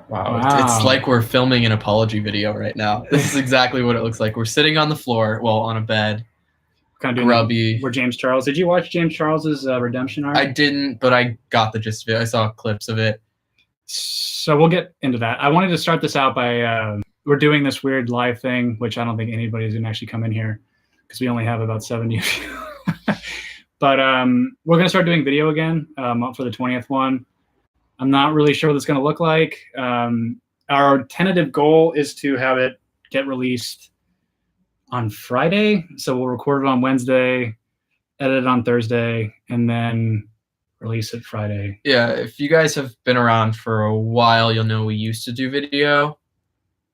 Wow. It's like we're filming an apology video right now. This is exactly what it looks like. We're sitting on the floor, well, on a bed, kind of doing grubby. We're James Charles. Did you watch James Charles's redemption arc? I didn't, but I got the gist of it. I saw clips of it. So we'll get into that. I wanted to start this out by we're doing this weird live thing, which I don't think anybody's gonna actually come in here because we only have about 70 of you. But we're gonna start doing video again for the 20th one. I'm not really sure what it's gonna look like. Our tentative goal is to have it get released on Friday. So we'll record it on Wednesday, edit it on Thursday, and then release it Friday. Yeah, if you guys have been around for a while, you'll know we used to do video.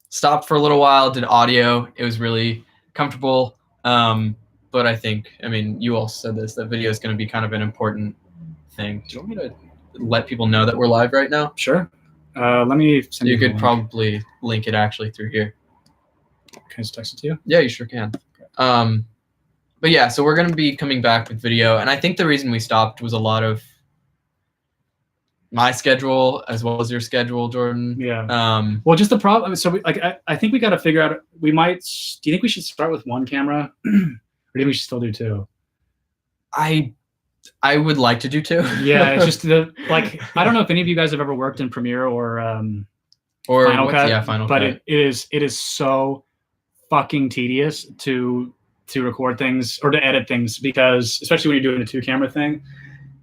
Stopped for a little while, did audio. It was really comfortable. But I think, I mean, you all said this, that video is going to be kind of an important thing. Do you want me to let people know that we're live right now? Sure. Let me send you. You could probably link it actually through here. Can I just text it to you? Yeah, you sure can. Okay. But yeah, so we're going to be coming back with video. And I think the reason we stopped was a lot of my schedule as well as your schedule, Jordan. Yeah. Well, just the problem. So I think we got to figure out, we might, do you think we should start with one camera? Or do you think we should still do two? I would like to do two. Yeah, it's just I don't know if any of you guys have ever worked in Premiere or Final Cut. Yeah, Final Cut. But it is so fucking tedious to record things or to edit things, because especially when you're doing a 2-camera thing,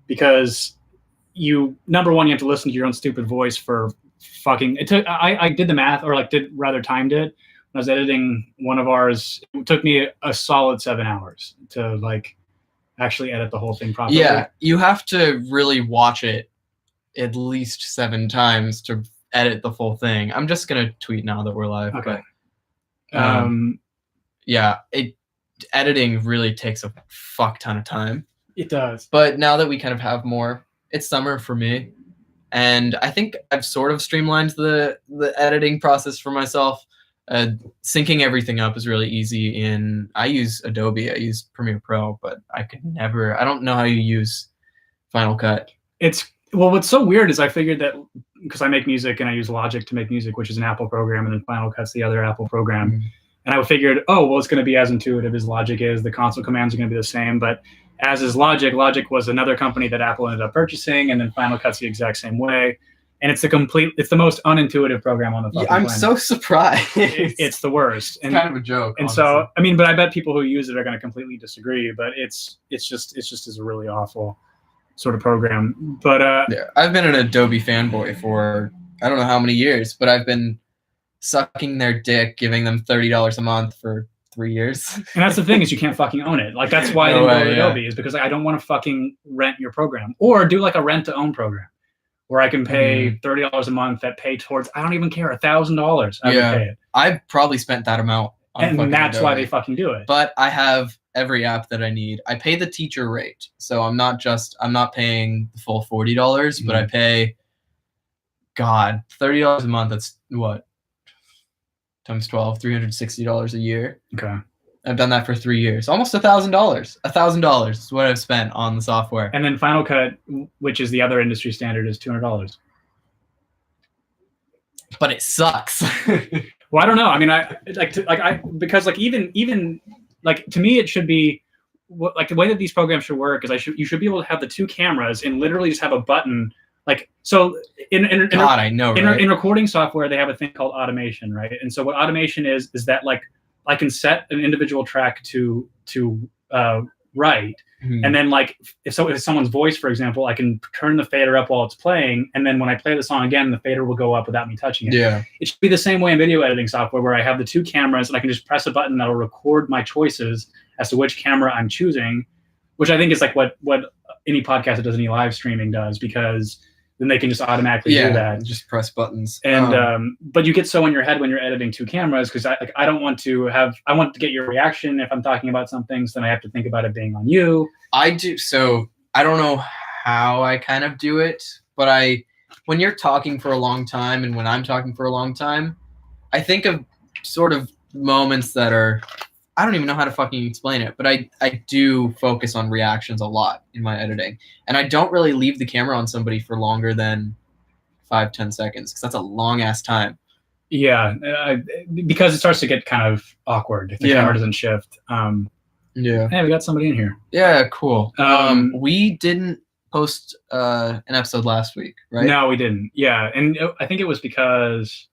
because number one, you have to listen to your own stupid voice for fucking. I did the math, or timed it. When I was editing one of ours, it took me a solid 7 hours to actually edit the whole thing properly. Yeah, you have to really watch it at least 7 times to edit the full thing. I'm just gonna tweet now that we're live. Okay. But, yeah, editing really takes a fuck ton of time. It does. But now that we kind of have more, it's summer for me, and I think I've sort of streamlined the editing process for myself. Syncing everything up is really easy. I use Adobe, I use Premiere Pro, but I don't know how you use Final Cut. What's so weird is I figured that because I make music and I use Logic to make music, which is an Apple program, and then Final Cut's the other Apple program. Mm-hmm. And I figured, it's going to be as intuitive as Logic is. The console commands are going to be the same, but as is Logic. Logic was another company that Apple ended up purchasing, and then Final Cut's the exact same way. And it's the most unintuitive program on the fucking planet. I'm so surprised. It's the worst. It's kind of a joke. And honestly. So, I mean, but I bet people who use it are going to completely disagree. But it's just is a really awful sort of program. But yeah, I've been an Adobe fanboy for I don't know how many years, but I've been sucking their dick, giving them $30 a month for 3 years. And that's the thing, is you can't fucking own it. That's why I didn't go to Adobe, is because I don't want to fucking rent your program, or do a rent to own program where I can pay $30 a month that pay towards, I don't even care, $1,000. I would pay it. I've probably spent that amount on and that's Adobe. Why they fucking do it. But I have every app that I need. I pay the teacher rate. So I'm not paying the full $40, but I pay, God, $30 a month. That's what? Times 12, $360 a year. Okay. I've done that for 3 years. Almost $1,000. $1,000 is what I've spent on the software. And then Final Cut, which is the other industry standard, is $200. But it sucks. Well, I don't know. I mean, because even to me, it should be the way that these programs should work is you should be able to have the 2 cameras and literally just have a button. I know, right? In recording software, they have a thing called automation, right? And so what automation is that I can set an individual track to write, and then if someone's voice, for example, I can turn the fader up while it's playing, and then when I play the song again, the fader will go up without me touching it. Yeah. It should be the same way in video editing software, where I have the 2 cameras and I can just press a button that'll record my choices as to which camera I'm choosing, which I think is what any podcast that does any live streaming does, because then they can just automatically do that. Just press buttons. And but you get so in your head when you're editing 2 cameras, because I don't want to I want to get your reaction if I'm talking about some things, then I have to think about it being on you. I do. So I don't know how I kind of do it, but when you're talking for a long time and when I'm talking for a long time, I think of sort of moments that are, I don't even know how to fucking explain it, but I do focus on reactions a lot in my editing. And I don't really leave the camera on somebody for longer than 5-10 seconds, because that's a long ass time. Yeah, because it starts to get kind of awkward if the camera doesn't shift. Hey, we got somebody in here. Yeah, cool. We didn't post an episode last week, right? No, we didn't. Yeah, and I think it was because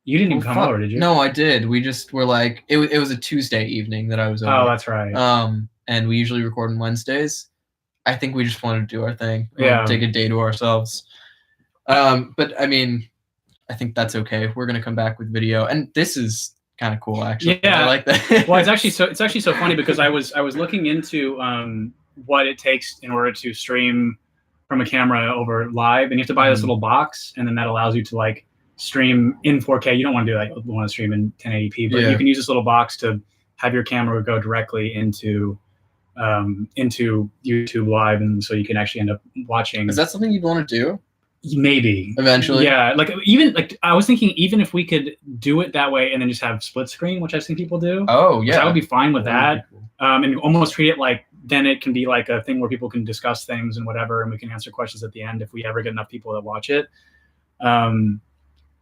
you didn't even come over, did you? No, I did. We just were like, it was a Tuesday evening that I was over. Oh, that's right. And we usually record on Wednesdays. I think we just wanted to do our thing. Take a day to ourselves. But I mean, I think that's okay. We're gonna come back with video, and this is kind of cool, actually. Yeah, I like that. Well, it's actually so funny because I was looking into what it takes in order to stream from a camera over live, and you have to buy this little box, and then that allows you to like stream in 4K. You don't want to do like you want to stream in 1080p, but you can use this little box to have your camera go directly into YouTube Live, and so you can actually end up watching. Is that something you'd want to do? Maybe eventually. Yeah, like even like I was thinking, even if we could do it that way and then just have split screen, which I've seen people do. Oh yeah, I would be fine with that. Cool. And almost treat it like then it can be like a thing where people can discuss things and whatever, and we can answer questions at the end if we ever get enough people that watch it.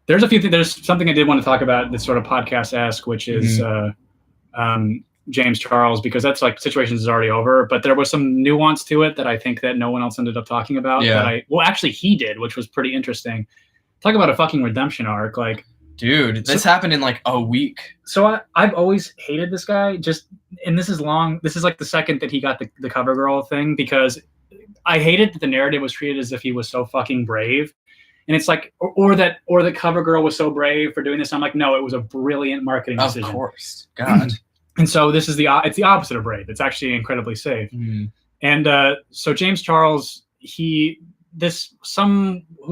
There's a few things. There's something I did want to talk about that's sort of podcast-esque, which is James Charles, because that's like Situations is already over, but there was some nuance to it that I think that no one else ended up talking about. Well, actually he did, which was pretty interesting. Talk about a fucking redemption arc. Like, dude, this happened in like a week. So I've always hated this guy, and this is like the second that he got the cover girl thing, because I hated that the narrative was treated as if he was so fucking brave. And it's like, or the cover girl was so brave for doing this. I'm like, no, it was a brilliant marketing decision. Of course. God. And so this is it's the opposite of brave. It's actually incredibly safe. And so James Charles, who's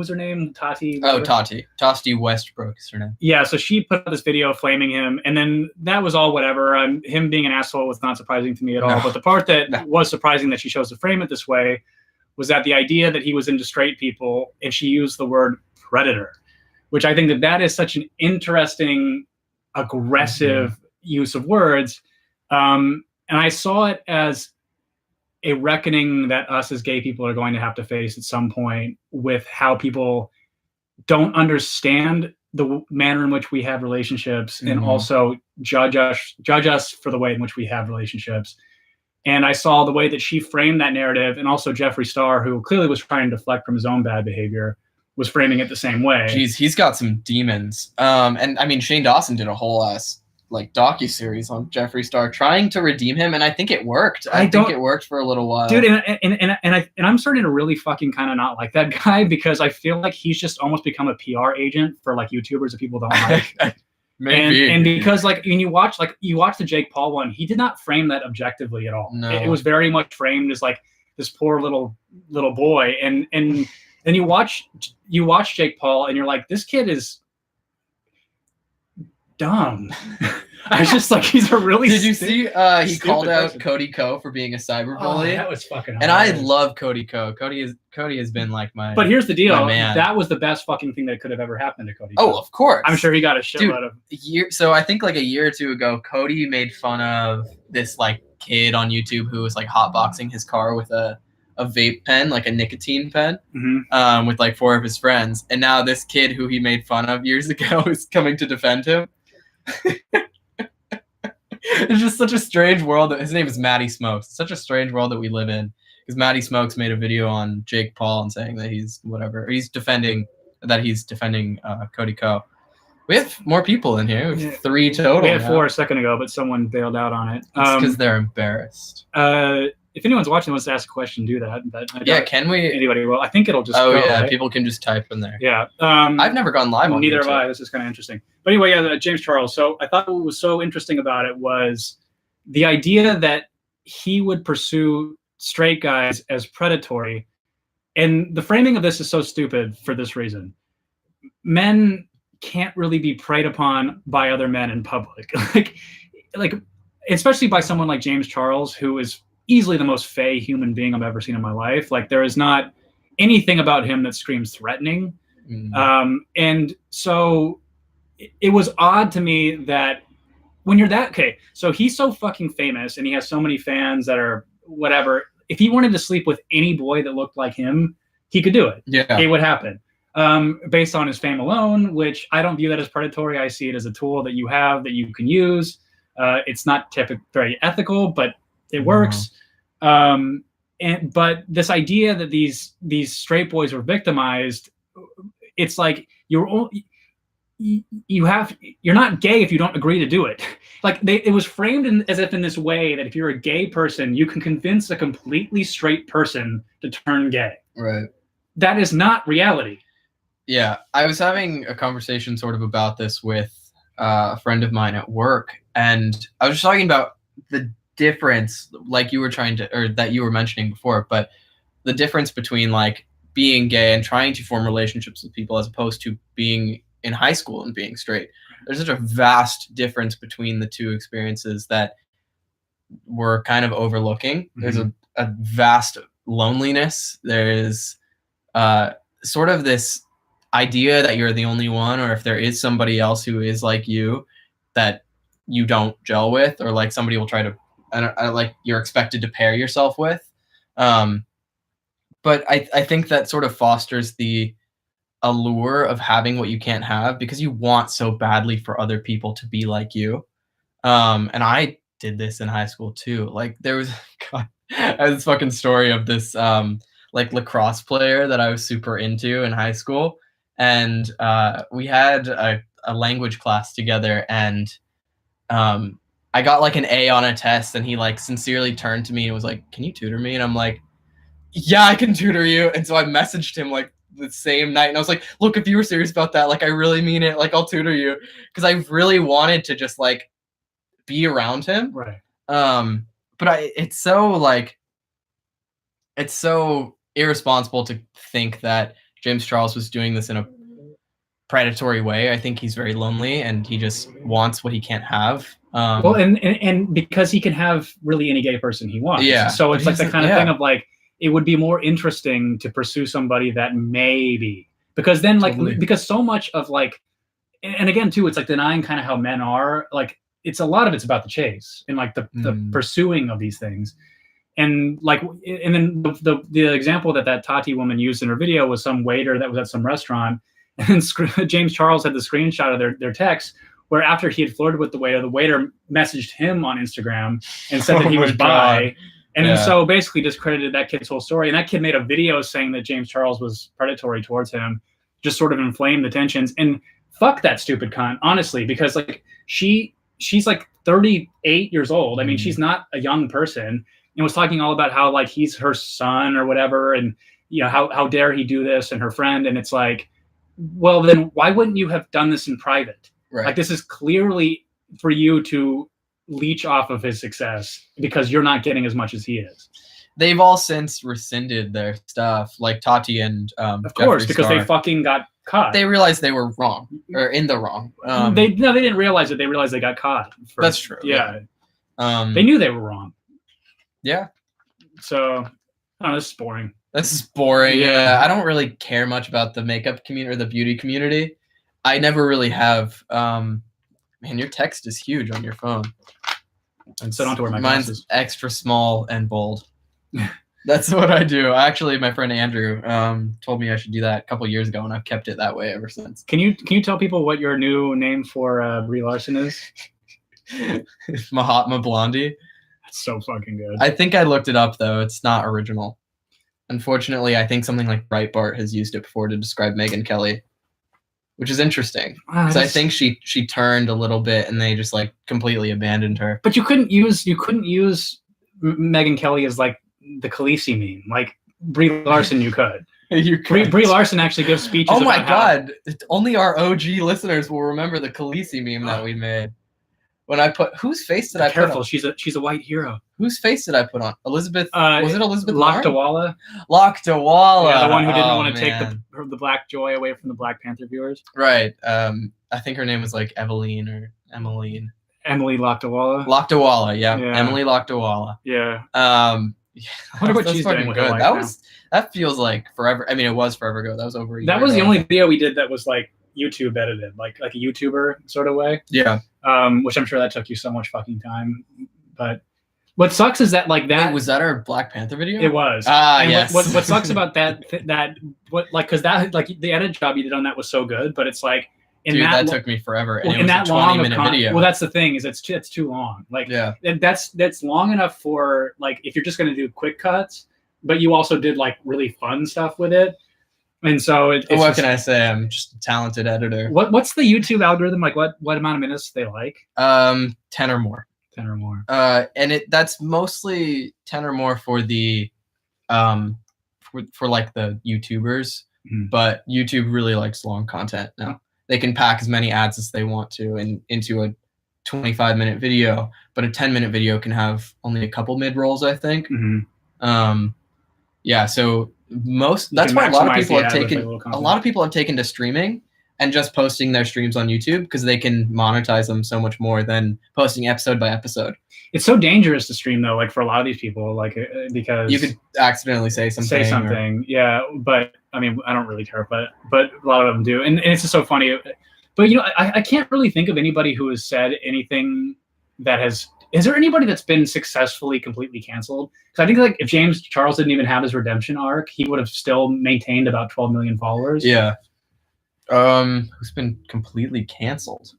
her name? Tati? Whatever. Oh, Tati Westbrook is her name. Yeah, so she put up this video flaming him, and then that was all whatever. Him being an asshole was not surprising to me at all. But the part that was surprising that she chose to frame it this way was that the idea that he was into straight people, and she used the word predator, which I think that is such an interesting, aggressive use of words. And I saw it as a reckoning that us as gay people are going to have to face at some point, with how people don't understand the manner in which we have relationships, and also judge us for the way in which we have relationships. And I saw the way that she framed that narrative, and also Jeffree Star, who clearly was trying to deflect from his own bad behavior, was framing it the same way. Jeez, he's got some demons. And I mean, Shane Dawson did a whole ass like docuseries on Jeffree Star trying to redeem him, and I think it worked. I think it worked for a little while, dude. And I'm starting to really fucking kind of not like that guy, because I feel like he's just almost become a PR agent for like YouTubers that people don't like. Maybe. And because like when you watch the Jake Paul one, he did not frame that objectively at all. No. It was very much framed as like this poor little boy, and then you watch Jake Paul and you're like, this kid is dumb. I was just like, he's a really Did you see he called out Cody Ko for being a cyberbully? That was fucking hilarious. And I love Cody Ko. Cody has been like my But here's the deal. Man. That was the best fucking thing that could have ever happened to Cody Ko. Oh, of course. I'm sure he got a shitload of So I think like a year or two ago, Cody made fun of this like kid on YouTube who was like hotboxing his car with a vape pen, like a nicotine pen, with like 4 of his friends. And now this kid who he made fun of years ago is coming to defend him. It's just such a strange world. His name is Matty Smokes. It's such a strange world that we live in, because Matty Smokes made a video on Jake Paul and saying that he's defending Cody Ko. We have more people in here. We have 3 total. We had 4 a second ago, but someone bailed out on it. It's because they're embarrassed. If anyone's watching wants to ask a question, do that. But can we? Anybody will. I think it'll just. Oh go, yeah, right? people can just type in there. Yeah. I've never gone live on neither YouTube. have I. This is kind of interesting. But anyway, yeah, James Charles. So I thought what was so interesting about it was the idea that he would pursue straight guys as predatory, and the framing of this is so stupid for this reason: men can't really be preyed upon by other men in public, like especially by someone like James Charles, who is easily the most fey human being I've ever seen in my life. Like, there is not anything about him that screams threatening. And so it was odd to me that when you're so he's so fucking famous and he has so many fans that are whatever. If he wanted to sleep with any boy that looked like him, he could do it. Yeah. It would happen. based on his fame alone, which I don't view that as predatory. I see it as a tool that you have that you can use. It's not very ethical, but it works. But this idea that these straight boys were victimized, it's like you're not gay if you don't agree to do it. Like it was framed as if in this way that if you're a gay person, you can convince a completely straight person to turn gay. Right. That is not reality. Yeah, I was having a conversation sort of about this with a friend of mine at work, and I was just talking about the difference, like you were that you were mentioning before, but the difference between like being gay and trying to form relationships with people as opposed to being in high school and being straight. There's such a vast difference between the two experiences that we're kind of overlooking. Mm-hmm. There's a vast loneliness. There is sort of this idea that you're the only one, or if there is somebody else who is like you that you don't gel with, or like somebody will try to like you're expected to pair yourself with. But I think that sort of fosters the allure of having what you can't have because you want so badly for other people to be like you. And I did this in high school too. Like there was I had this fucking story of this like lacrosse player that I was super into in high school. And we had a language class together, and I got like an A on a test, and he like sincerely turned to me and was like, "Can you tutor me?" And I'm like, "Yeah, I can tutor you." And so I messaged him like the same night, and I was like, "Look, if you were serious about that, like I really mean it, like I'll tutor you," because I really wanted to just like be around him. Right. But it's so irresponsible to think that James Charles was doing this in a predatory way. I think he's very lonely and he just wants what he can't have. Well, and because he can have really any gay person he wants. Yeah. So it's like the kind of thing of like, it would be more interesting to pursue somebody that maybe, because then like, because so much of like, and again too, it's like denying kind of how men are, like it's a lot of it's about the chase and like the pursuing of these things. And like, and then the example that Tati woman used in her video was some waiter that was at some restaurant, and James Charles had the screenshot of their text where after he had flirted with the waiter messaged him on Instagram and said that he was bi, and then so basically discredited that kid's whole story. And that kid made a video saying that James Charles was predatory towards him, just sort of inflamed the tensions. And fuck that stupid cunt, honestly, because like she's like 38 years old. I mean, she's not a young person. And was talking all about how like he's her son or whatever, and you know how dare he do this, and her friend, and it's like, well then why wouldn't you have done this in private? Right. Like this is clearly for you to leech off of his success because you're not getting as much as he is. They've all since rescinded their stuff, like Tati and of course, because they fucking got caught. They realized they were wrong or in the wrong. They didn't realize it. They realized they got caught. That's true. Yeah. They knew they were wrong. Yeah. So, oh, this is boring. This is boring. Yeah. I don't really care much about the makeup community or the beauty community. I never really have. Man, your text is huge on your phone. And so I don't have to wear my glasses. Mine's extra small and bold. That's what I do. Actually, my friend Andrew told me I should do that a couple years ago, and I've kept it that way ever since. Can you tell people what your new name for Brie Larson is? Mahatma Blondie. So fucking good. I think I looked it up though. It's not original. Unfortunately, I think something like Breitbart has used it before to describe Megyn Kelly, which is interesting because I think she turned a little bit and they just like completely abandoned her. But you couldn't use Megyn Kelly as like the Khaleesi meme. Like Brie Larson, you could. Brie Larson actually gives speeches. Oh my god! Only our OG listeners will remember the Khaleesi meme that we made. When I put whose face did I put on? She's a white hero. Whose face did I put on? Elizabeth? Was it Elizabeth? Lakdawala. Lakdawala. Yeah, the one who didn't want to take the black joy away from the Black Panther viewers. Right. I think her name was like Eveline or Emmeline. Emily Lakdawala. Lakdawala. Yeah. Emily Lakdawala. Yeah. I wonder what she's doing with her life that feels like forever. I mean, it was forever ago. That was over a year That was ago. the only video we did that was like YouTube edited, like a YouTuber sort of way. Yeah. Which I'm sure that took you so much fucking time. But What sucks is that like that Wait, was that our Black Panther video? it was. And yes. yes. What sucks about that because that like the edit job you did on that was so good, but it's like in dude, that took me forever. And in that 20-minute video. Well, that's the thing is it's too long. Like that's long enough for like if you're just gonna do quick cuts, but you also did like really fun stuff with it. And so what can I say? I'm just a talented editor. What's the YouTube algorithm like? What amount of minutes do they like? 10 or more. 10 or more. And that's mostly 10 or more for the for like the YouTubers, but YouTube really likes long content now. They can pack as many ads as they want to into a 25-minute video, but a 10-minute video can have only a couple mid-rolls, I think. Yeah, so that's why a lot of people have taken to streaming and just posting their streams on YouTube because they can monetize them so much more than posting episode by episode. It's so dangerous to stream though, like for a lot of these people, like because you could accidentally say something. Yeah, but I mean, I don't really care, but a lot of them do, and it's just so funny. But you know, I can't really think of anybody who has said anything that has. Is there anybody that's been successfully completely canceled? Because I think like if James Charles didn't even have his redemption arc, he would have still maintained about 12 million followers. Yeah. Who's been completely canceled?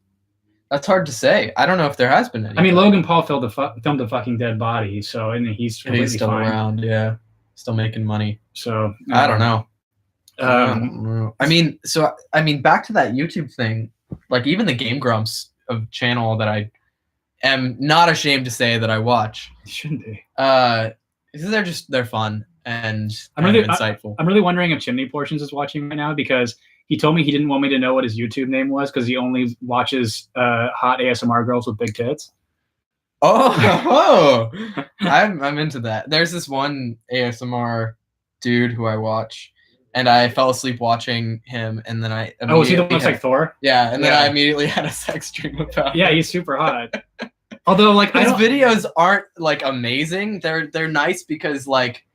That's hard to say. I don't know if there has been any. I mean, Logan Paul filmed a fucking dead body, so and he's still fine. Around. Yeah, still making money. So I don't know. I mean, back to that YouTube thing. Like even the Game Grumps of channel that I am not ashamed to say that I watch. You shouldn't be. They're fun and insightful. I'm really wondering if Chimney Portions is watching right now because he told me he didn't want me to know what his YouTube name was because he only watches hot ASMR girls with big tits. Oh, I'm into that. There's this one ASMR dude who I watch, and I fell asleep watching him, and then I is he the one that's like Thor? Yeah, and then I immediately had a sex dream about him. Yeah, he's super hot. Although like his videos aren't like amazing. They're nice because like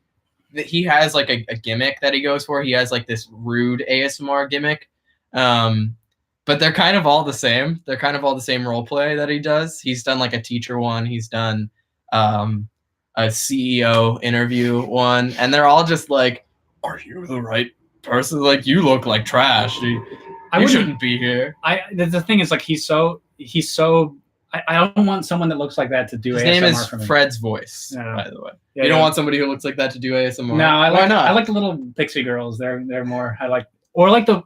he has like a gimmick that he goes for. He has like this rude ASMR gimmick. But they're kind of all the same. They're kind of all the same role play that he does. He's done like a teacher one. He's done a CEO interview one. And they're all just like, are you the right person? Like, you look like trash. You shouldn't be here. The thing is, like, he's so I don't want someone that looks like that to do His ASMR. His name is Fred's Voice, by the way. Yeah, you don't want somebody who looks like that to do ASMR? No, why not? I like the little pixie girls. They're more. I like. Or like the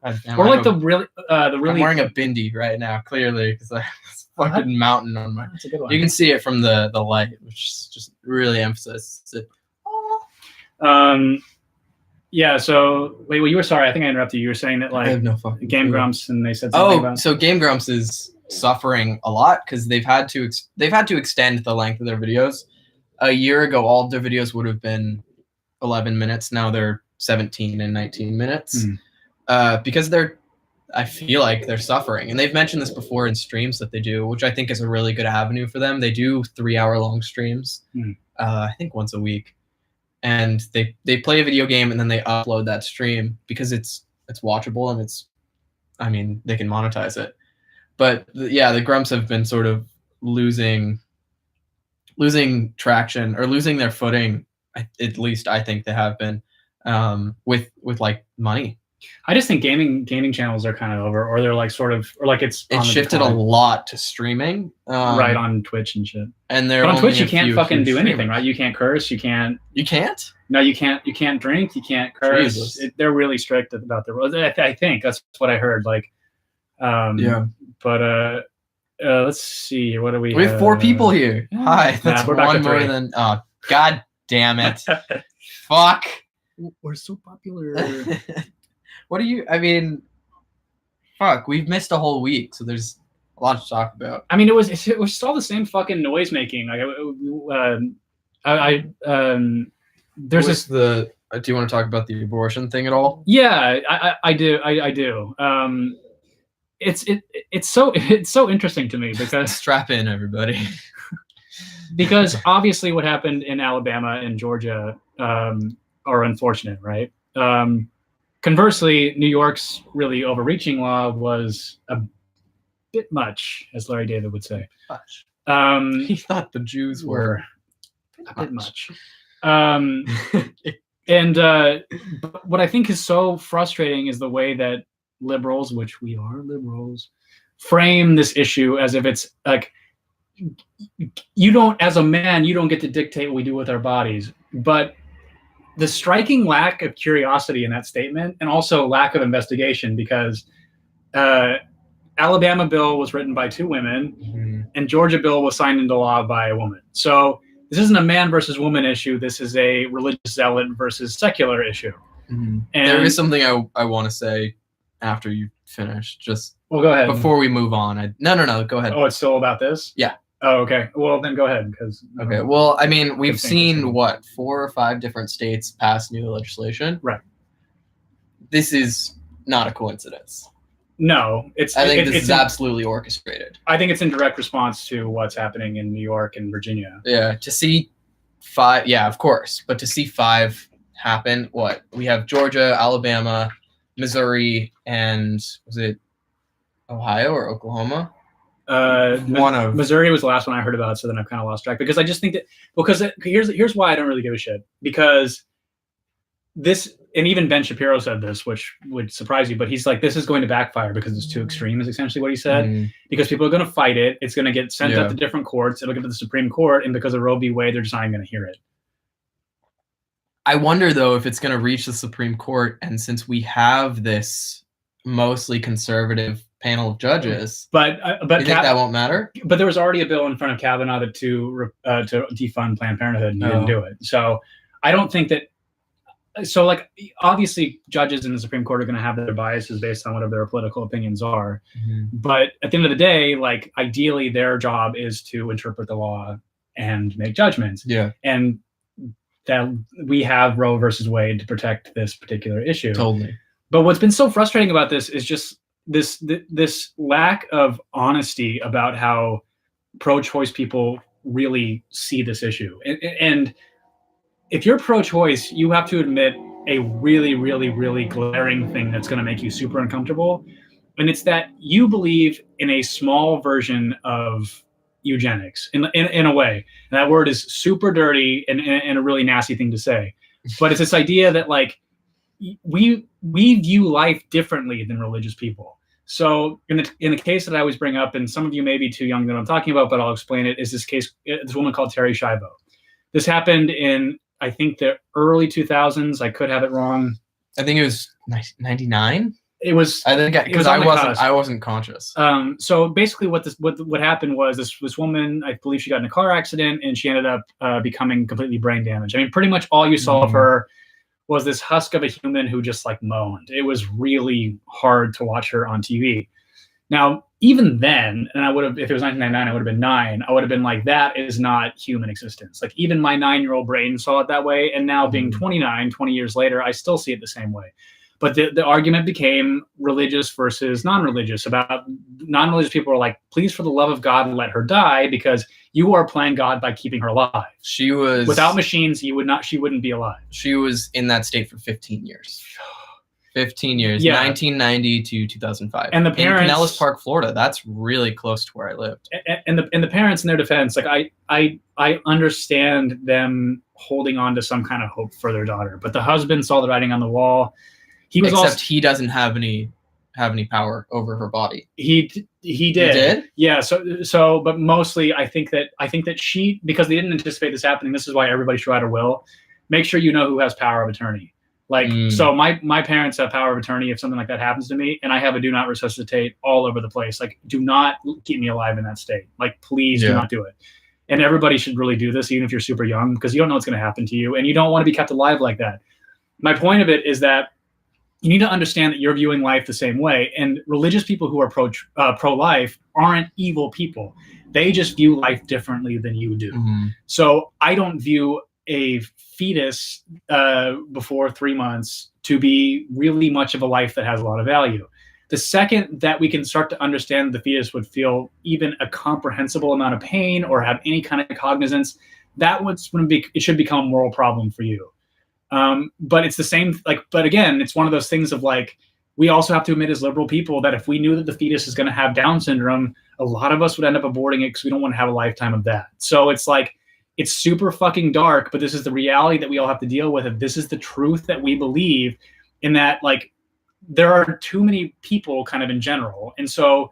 really. I'm wearing a bindi right now, clearly, because I this fucking mountain on my. That's a good one. You can see it from the light, which just really emphasizes it. Yeah. So wait, you were sorry. I think I interrupted you. You were saying that like I have no fucking Game Grumps, and they said something about. So Game Grumps is suffering a lot because they've had to extend the length of their videos. A year ago, all of their videos would have been 11 minutes. Now they're 17 and 19 minutes. Because I feel like they're suffering, and they've mentioned this before in streams that they do, which I think is a really good avenue for them. They do 3-hour-long streams, I think once a week, and they play a video game and then they upload that stream because it's watchable and they can monetize it. But the Grumps have been sort of losing traction or losing their footing. At least I think they have been with like money. I just think gaming channels are kind of over, or they're like sort of, or like it's shifted a lot to streaming, right on Twitch and shit. And but on Twitch you can't fucking do anything, right? You can't curse. You can't. You can't. No, you can't. You can't drink. You can't curse. They're really strict about the rules. I think that's what I heard. Like, yeah. But let's see. What do we? We have 4 people here. Hi. That's we're one more than. Oh, god damn it! Fuck. We're so popular. What do you? Fuck. We've missed a whole week, so there's a lot to talk about. I mean, it was just all the same fucking noise making. Like, there's this. Do you want to talk about the abortion thing at all? Yeah, I do. I do. It's so interesting to me because strap in, everybody. Because obviously, what happened in Alabama and Georgia are unfortunate, right? Conversely, New York's really overreaching law was a bit much, as Larry David would say. Much. He thought the Jews were a bit much. And what I think is so frustrating is the way that liberals, which we are liberals, frame this issue as if it's like, you don't, as a man, you don't get to dictate what we do with our bodies. But the striking lack of curiosity in that statement, and also lack of investigation, because Alabama bill was written by 2 women, and Georgia bill was signed into law by a woman. So this isn't a man versus woman issue. This is a religious zealot versus secular issue. And there is something I want to say after you finish. Just well, go ahead. Before we move on. No, go ahead. Oh, it's still about this? Yeah. Oh, okay. Well, then go ahead. Okay. Well, I mean, we've seen, what, 4 or 5 different states pass new legislation? Right. This is not a coincidence. No. I think this is absolutely orchestrated. I think it's in direct response to what's happening in New York and Virginia. Yeah. To see 5, yeah, of course. But to see 5 happen, what? We have Georgia, Alabama, Missouri, and was it Ohio or Oklahoma? One of Missouri was the last one I heard about, so then I've kind of lost track, because I just think that here's why I don't really give a shit, because this, and even Ben Shapiro said this, which would surprise you, but he's like, this is going to backfire because it's too extreme, is essentially what he said. Because people are going to fight it, it's going to get sent up to different courts, it'll get to the Supreme Court, and because of Roe v. Wade, they're just not going to hear it. I wonder though if it's going to reach the Supreme Court, and since we have this mostly conservative panel of judges, but you think that won't matter? But there was already a bill in front of Kavanaugh to defund Planned Parenthood, and he didn't do it. So I don't think that. So like, obviously, judges in the Supreme Court are going to have their biases based on whatever their political opinions are. But at the end of the day, like, ideally, their job is to interpret the law and make judgments. Yeah. And that we have Roe versus Wade to protect this particular issue. Totally. But what's been so frustrating about this is just this lack of honesty about how pro-choice people really see this issue. And if you're pro-choice, you have to admit a really, really, really glaring thing that's going to make you super uncomfortable. And it's that you believe in a small version of eugenics in a way. And that word is super dirty and a really nasty thing to say. But it's this idea that, like, we view life differently than religious people. So in the case that I always bring up, and some of you may be too young to know what I'm talking about, but I'll explain it, is this case, this woman called Terri Schiavo. This happened in, I think, the early 2000s. I could have it wrong. I think it was 99. It was. I think because I wasn't conscious. So basically, what happened was this woman, I believe she got in a car accident, and she ended up becoming completely brain damaged. I mean, pretty much all you saw of her was this husk of a human who just like moaned. It was really hard to watch her on TV. Now, even then, and I would have, if it was 1999, I would have been 9. I would have been like, that is not human existence. Like, even my 9-year-old brain saw it that way. And now being 29, 20 years later, I still see it the same way. But the argument became religious versus non-religious. About non-religious people are like, please, for the love of God, let her die, because you are playing God by keeping her alive. She was without machines. She wouldn't be alive. She was in that state for 15 years. 15 years, yeah. 1990 to 2005. And the parents, in Pinellas Park, Florida. That's really close to where I lived. And the parents, in their defense, like, I understand them holding on to some kind of hope for their daughter, but the husband saw the writing on the wall. He doesn't have any power over her body. He did. He did? Yeah. So, but mostly, I think that she, because they didn't anticipate this happening. This is why everybody should write a will. Make sure you know who has power of attorney. Like, so my parents have power of attorney if something like that happens to me, and I have a do not resuscitate all over the place. Like, do not keep me alive in that state. Like, please do not do it. And everybody should really do this, even if you're super young, because you don't know what's going to happen to you, and you don't want to be kept alive like that. My point of it is that you need to understand that you're viewing life the same way, and religious people who are pro-life aren't evil people. They just view life differently than you do. So I don't view a fetus before 3 months to be really much of a life that has a lot of value. The second that we can start to understand the fetus would feel even a comprehensible amount of pain or have any kind of cognizance, it should become a moral problem for you. But it's the same, but again, it's one of those things of, like, we also have to admit as liberal people that if we knew that the fetus is going to have Down syndrome, a lot of us would end up aborting it because we don't want to have a lifetime of that. So it's like, it's super fucking dark, but this is the reality that we all have to deal with. And this is the truth that we believe, in that like there are too many people kind of in general. And so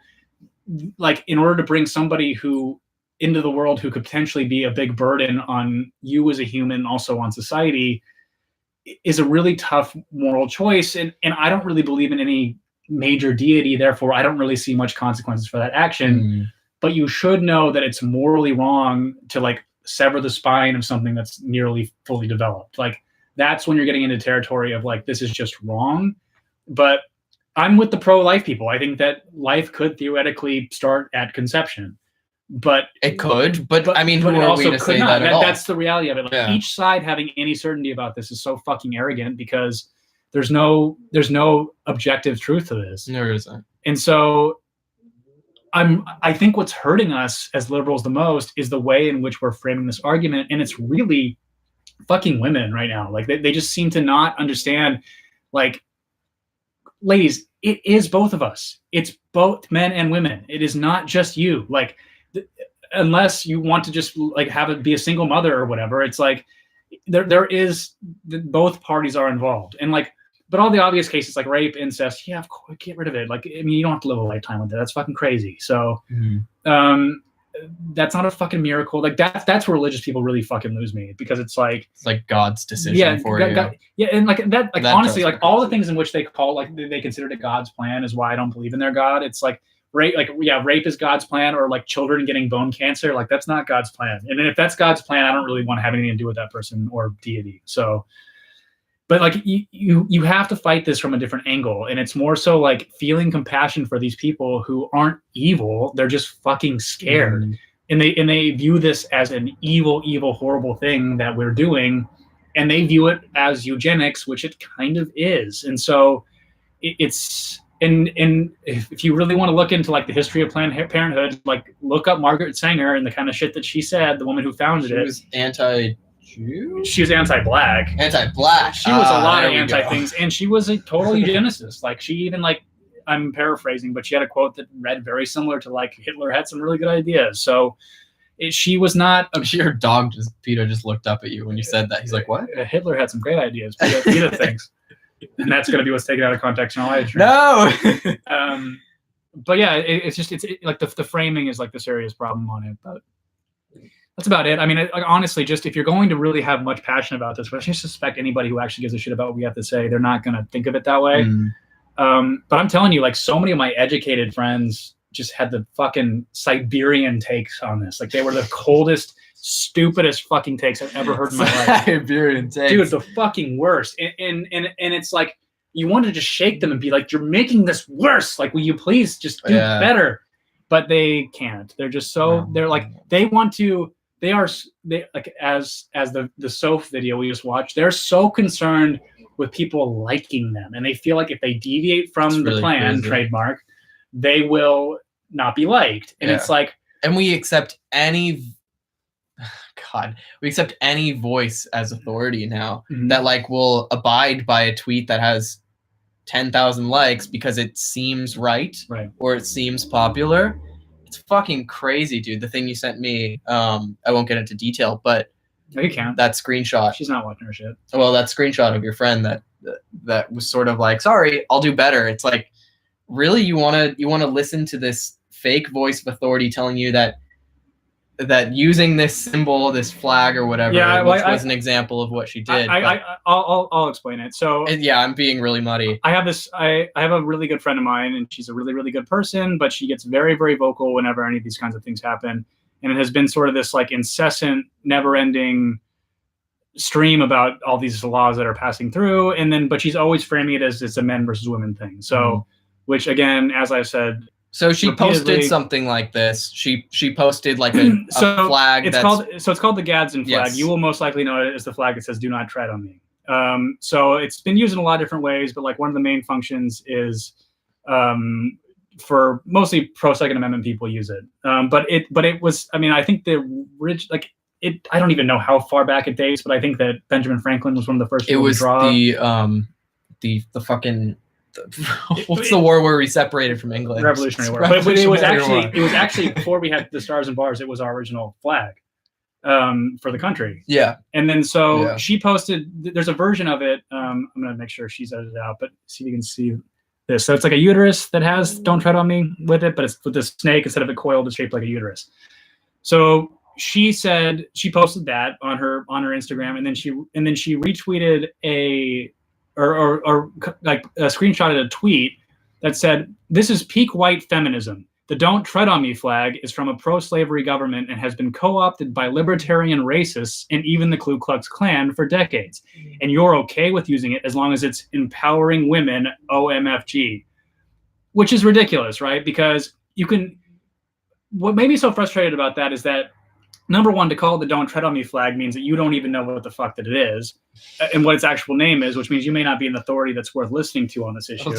like in order to bring somebody who into the world who could potentially be a big burden on you as a human, also on society, is a really tough moral choice. And I don't really believe in any major deity, therefore I don't really see much consequences for that action. But you should know that it's morally wrong to like sever the spine of something that's nearly fully developed. Like that's when you're getting into territory of like, this is just wrong. But I'm with the pro-life people. I think that life could theoretically start at conception, but it could. But I mean, who it are we also to could say not. that at all? That's the reality of it. Like each side having any certainty about this is so fucking arrogant, because there's no objective truth to this. There isn't. And so I think what's hurting us as liberals the most is the way in which we're framing this argument, and it's really fucking women right now. Like they just seem to not understand, like, ladies, it is both of us. It's both men and women. It is not just you. Like, unless you want to just like have it be a single mother or whatever, it's like there is both parties are involved. And like, but all the obvious cases like rape, incest, yeah, of course, get rid of it. Like, I mean, you don't have to live a lifetime with that. That's fucking crazy. So, that's not a fucking miracle. Like that's where religious people really fucking lose me, because it's like God's decision for you. Yeah, and like that, like that honestly, like all the things in which they call like they consider it God's plan is why I don't believe in their God. It's like rape, rape is God's plan, or like children getting bone cancer, like that's not God's plan. And then if that's God's plan, I don't really want to have anything to do with that person or deity. So, but like you have to fight this from a different angle, and it's more so like feeling compassion for these people who aren't evil; they're just fucking scared, and they view this as an evil, horrible thing that we're doing, and they view it as eugenics, which it kind of is. And so it's and if you really want to look into like the history of Planned Parenthood, like look up Margaret Sanger and the kind of shit that she said. The woman who founded it. She was anti-Jew? She was anti-black. Anti-black. She was a lot of anti-things, and she was a total eugenicist. Like she even like, I'm paraphrasing, but she had a quote that read very similar to like Hitler had some really good ideas. So she was not. Your dog Peter just looked up at you when you said that. He's like, what? Hitler had some great ideas. Peter thinks. And that's going to be what's taken out of context in all I No. But yeah, it's just like the framing is like the serious problem on it. But that's about it. I mean, like, honestly, just if you're going to really have much passion about this, which I suspect anybody who actually gives a shit about what we have to say, they're not going to think of it that way. But I'm telling you, like, so many of my educated friends just had the fucking Siberian takes on this. Like, they were the coldest, stupidest fucking takes I've ever heard in my life. Siberian takes. Dude, the fucking worst. And it's like, you want to just shake them and be like, you're making this worse. Like, will you please just do better? But they can't. They're just so, they're like, they like, as the Soph video we just watched, they're so concerned with people liking them. And they feel like if they deviate from the plan, trademark, they will not be liked. And it's like, and we accept any voice as authority now that like will abide by a tweet that has 10,000 likes because it seems right or it seems popular. It's fucking crazy, dude. The thing you sent me, I won't get into detail, but no, you can't. That screenshot. She's not watching her shit. Well, that screenshot of your friend that was sort of like, sorry, I'll do better. It's like, really, you wanna listen to this fake voice of authority telling you that using this symbol, this flag or whatever, was an example of what she did. I'll explain it. So I'm being really muddy. I have a really good friend of mine, and she's a really, really good person, but she gets very, very vocal whenever any of these kinds of things happen. And it has been sort of this like incessant, never-ending stream about all these laws that are passing through. But she's always framing it as it's a men versus women thing. So, which again, as I said, so she posted something like this. She posted like a flag. It's called the Gadsden flag. Yes. You will most likely know it as the flag that says "Do not tread on me." So it's been used in a lot of different ways, but like one of the main functions is for mostly pro-Second Amendment people use it. But it was. I mean, I think I don't even know how far back it dates, but I think that Benjamin Franklin was one of the first people to draw. The fucking. What's the war where we separated from England? Revolutionary War. But it was actually before we had the Stars and Bars. It was our original flag. for the country. Yeah. And then so Yeah. she posted, there's a version of it. I'm going to make sure she's edited it out, but see if you can see this. So it's like a uterus that has "Don't Tread on Me" with it, but it's with this snake instead of a coiled, it's shaped like a uterus. So she said, she posted that on her Instagram, and then she retweeted or like screenshotted a tweet that said, "This is peak white feminism. The 'Don't Tread on Me' flag is from a pro-slavery government and has been co-opted by libertarian racists and even the Ku Klux Klan for decades. And you're okay with using it as long as it's empowering women, OMFG." Which is ridiculous, right? Because you can... What made me so frustrated about that is that, number one, to call it the "Don't Tread on Me" flag means that you don't even know what the fuck that it is and what its actual name is, which means you may not be an authority that's worth listening to on this issue.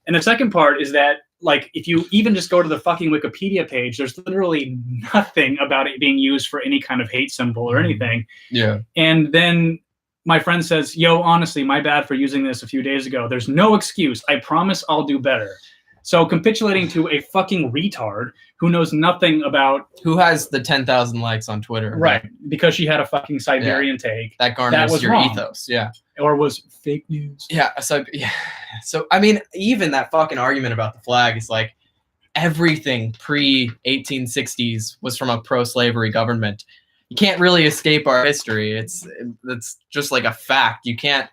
And the second part is that, like, if you even just go to the fucking Wikipedia page, there's literally nothing about it being used for any kind of hate symbol or anything. Yeah. And then my friend says, "Yo, honestly, my bad for using this a few days ago. There's no excuse. I promise I'll do better." So capitulating to a fucking retard who knows nothing about... Who has the 10,000 likes on Twitter. Right. Because she had a fucking Siberian take. That garners your wrong. Ethos. Yeah. Or was fake news. Yeah. So, I mean, even that fucking argument about the flag is like, everything pre-1860s was from a pro-slavery government. You can't really escape our history. It's just like a fact. You can't...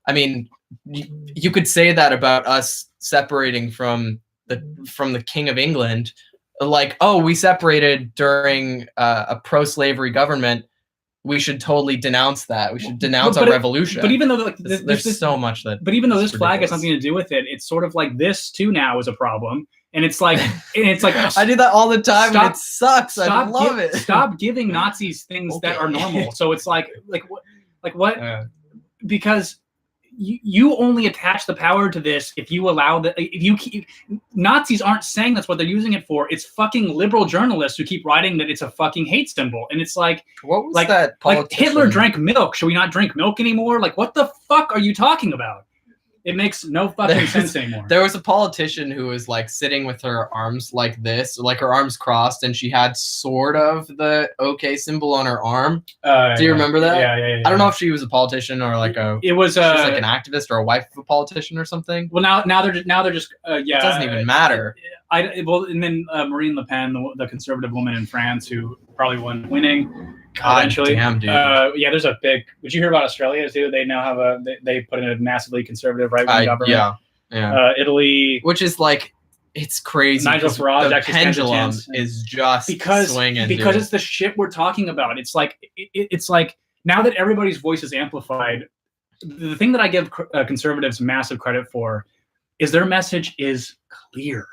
I mean, you could say that about us separating from the King of England, like, oh, we separated during a pro-slavery government. We should totally denounce that. We should denounce our revolution. But even though like there's so much that. But even though this flag has something to do with it, it's sort of like this too now is a problem. And it's like I do that all the time. And it sucks. I love it. Stop giving Nazis things that are normal. So it's like what? Yeah. Because you only attach the power to this if you allow that. If you keep, Nazis aren't saying that's what they're using it for. It's fucking liberal journalists who keep writing that it's a fucking hate symbol. And it's like, what was that? Like Hitler drank milk. Should we not drink milk anymore? Like, what the fuck are you talking about? It makes no fucking sense anymore. There was a politician who was like sitting with her arms like this, like her arms crossed, and she had sort of the OK symbol on her arm. Do you remember that? Yeah. I don't know if she was a politician or like she was like an activist or a wife of a politician or something. Well, now they're just yeah. It doesn't even matter. And then Marine Le Pen, the conservative woman in France who probably won winning. God eventually. Damn, dude. Yeah, there's a big... Did you hear about Australia, too? They now have they put in a massively conservative right-wing government. Yeah. Italy... Which is like... It's crazy. Nigel Farage the pendulum is just swinging. Because it's the shit we're talking about. It's like... It's like, now that everybody's voice is amplified, the thing that I give conservatives massive credit for is their message is clear.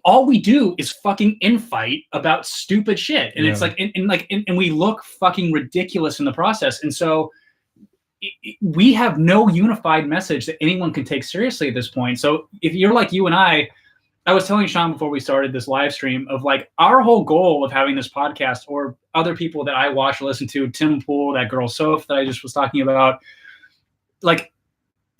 All we do is fucking infight about stupid shit, and it's like, and we look fucking ridiculous in the process. And so we have no unified message that anyone can take seriously at this point. So if you're like you and I was telling Sean before we started this live stream of like our whole goal of having this podcast, or other people that I watch or listen to, Tim Pool, that girl Soph that I just was talking about, like